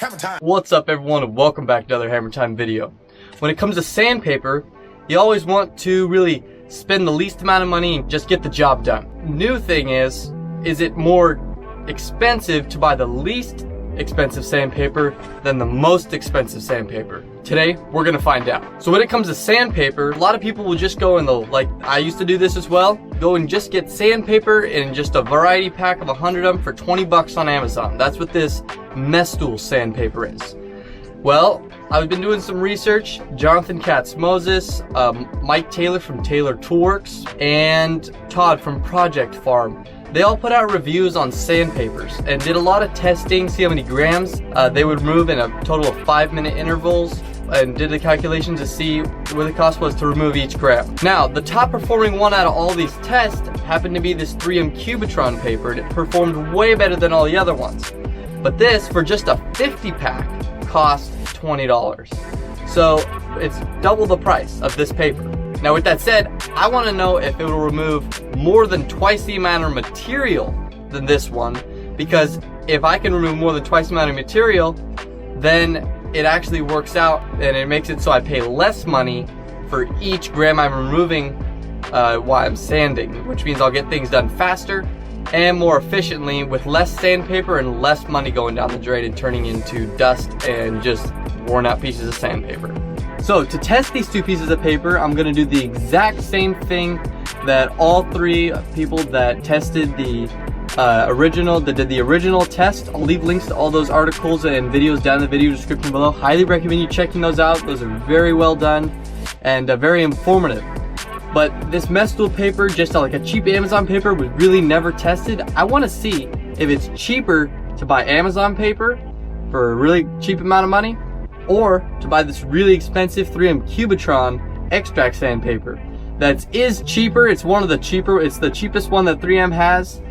Hammertime. What's up everyone, and welcome back to another Hammertime video. When it comes to sandpaper, you always want to really spend the least amount of money and just get the job done. New thing is it more expensive to buy the least expensive sandpaper than the most expensive sandpaper? Today, we're gonna find out. So when it comes to sandpaper, a lot of people will just go in the, like I used to do this as well, go and just get sandpaper in just a variety pack of 100 of them for 20 bucks on Amazon. That's what this Mestool sandpaper is. Well, I've been doing some research. Jonathan Katz-Moses, Mike Taylor from Taylor Toolworks, and Todd from Project Farm. They all put out reviews on sandpapers and did a lot of testing, see how many grams they would remove in a total of 5-minute intervals, and did the calculations to see what the cost was to remove each gram. Now, the top performing one out of all these tests happened to be this 3M Cubitron paper, and it performed way better than all the other ones. But this, for just a 50 pack, cost $20. So it's double the price of this paper. Now with that said, I want to know if it will remove more than twice the amount of material than this one, because if I can remove more than twice the amount of material, then it actually works out and it makes it so I pay less money for each gram I'm removing while I'm sanding, which means I'll get things done faster and more efficiently with less sandpaper and less money going down the drain and turning into dust and just worn out pieces of sandpaper. So to test these two pieces of paper, I'm going to do the exact same thing that all three people that tested the did the original test. I'll leave links to all those articles and videos down in the video description below. Highly recommend you checking those out. Those are very well done and very informative. But this Mestool paper, just like a cheap Amazon paper, was really never tested. I want to see if it's cheaper to buy Amazon paper for a really cheap amount of money, or to buy this really expensive 3M Cubitron Xtract sandpaper. That is cheaper. It's one of the cheaper. It's the cheapest one that 3M has,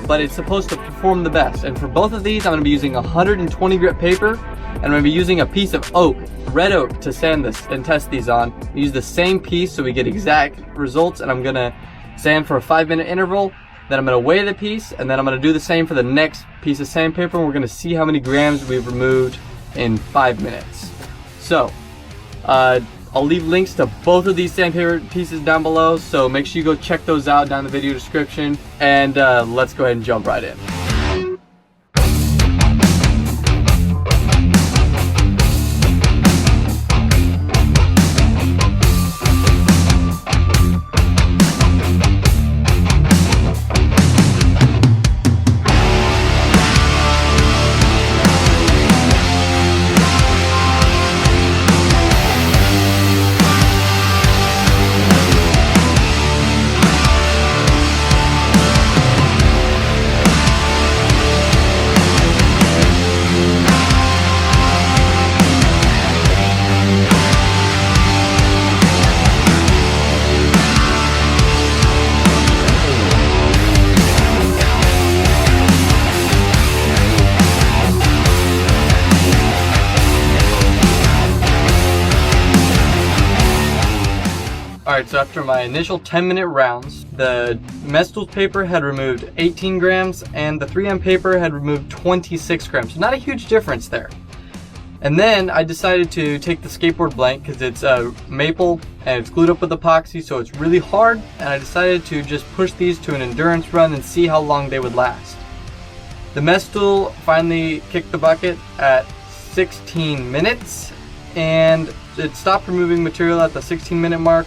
but it's supposed to perform the best. And for both of these, I'm going to be using 120 grit paper, and I'm going to be using a piece of oak, red oak, to sand this and test these on. We use the same piece so we get exact results, and I'm going to sand for a 5-minute interval. Then I'm going to weigh the piece, and then I'm going to do the same for the next piece of sandpaper, and we're going to see how many grams we've removed in 5 minutes. So I'll leave links to both of these sandpaper pieces down below, so make sure you go check those out down in the video description, and let's go ahead and jump right in. Alright, so after my initial 10-minute rounds, the Mestool paper had removed 18 grams and the 3M paper had removed 26 grams. So not a huge difference there. And then I decided to take the skateboard blank because it's maple and it's glued up with epoxy, so it's really hard, and I decided to just push these to an endurance run and see how long they would last. The Mestool finally kicked the bucket at 16 minutes, and it stopped removing material at the 16-minute mark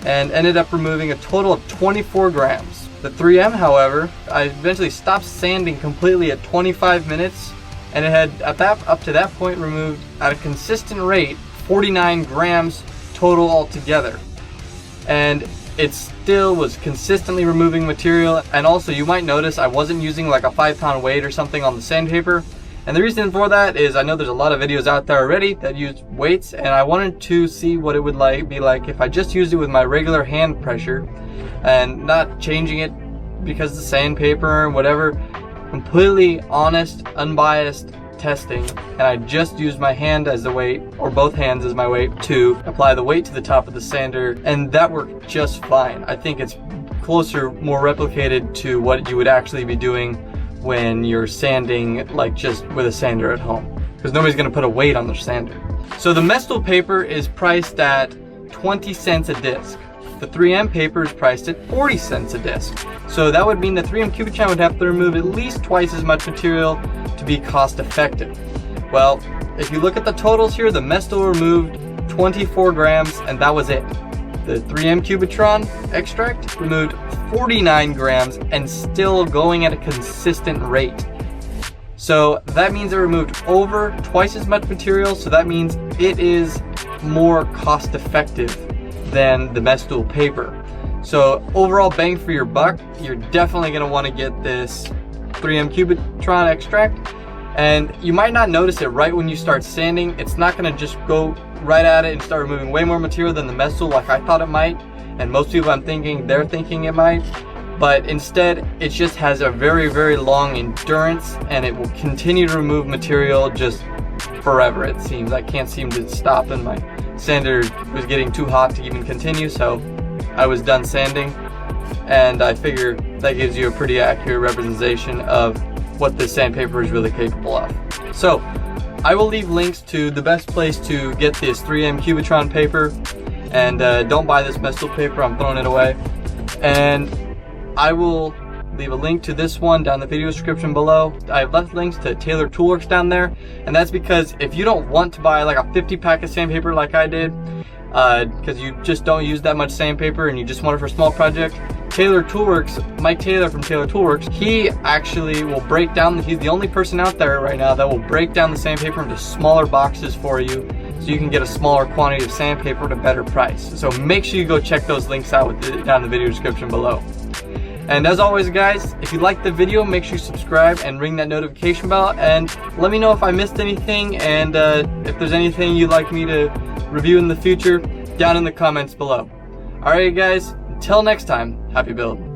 and ended up removing a total of 24 grams. The 3M, however, I eventually stopped sanding completely at 25 minutes, and it had up to that point removed at a consistent rate 49 grams total altogether. And it still was consistently removing material. And also, you might notice I wasn't using like a 5-pound weight or something on the sandpaper. And the reason for that is I know there's a lot of videos out there already that use weights, and I wanted to see what it would be like if I just used it with my regular hand pressure and not changing it because the sandpaper and whatever. Completely honest, unbiased testing, and I just used my hand as the weight, or both hands as my weight, to apply the weight to the top of the sander, and that worked just fine. I think it's closer, more replicated to what you would actually be doing when you're sanding like just with a sander at home. because nobody's going to put a weight on their sander. So the mesh tool paper is priced at 20 cents a disc. The 3M paper is priced at 40 cents a disc. So that would mean the 3M Cubitron would have to remove at least twice as much material to be cost effective. Well, if you look at the totals here, the mesh tool removed 24 grams and that was it. The 3M Cubitron Xtract removed 49 grams and still going at a consistent rate. So that means it removed over twice as much material, so that means it is more cost effective than the mesh tool paper. So overall bang for your buck, you're definitely going to want to get this 3M Cubitron Xtract. And you might not notice it right when you start sanding. It's not going to just go right at it and start removing way more material than the mesh tool like I thought it might. And most people they're thinking it might. But instead, it just has a very, very long endurance and it will continue to remove material just forever, it seems. I can't seem to stop, and my sander was getting too hot to even continue, so I was done sanding. And I figure that gives you a pretty accurate representation of what this sandpaper is really capable of. So I will leave links to the best place to get this 3M Cubitron paper, and don't buy this mesh tool paper, I'm throwing it away. And I will leave a link to this one down in the video description below. I've left links to Taylor Toolworks down there, and that's because if you don't want to buy like a 50 pack of sandpaper like I did, because you just don't use that much sandpaper and you just want it for a small project, Taylor Toolworks, Mike Taylor from Taylor Toolworks, he actually will break down, he's the only person out there right now that will break down the sandpaper into smaller boxes for you so you can get a smaller quantity of sandpaper at a better price. So make sure you go check those links out down in the video description below. And as always guys, if you liked the video, make sure you subscribe and ring that notification bell, and let me know if I missed anything, and if there's anything you'd like me to review in the future down in the comments below. Alright guys, until next time, happy building.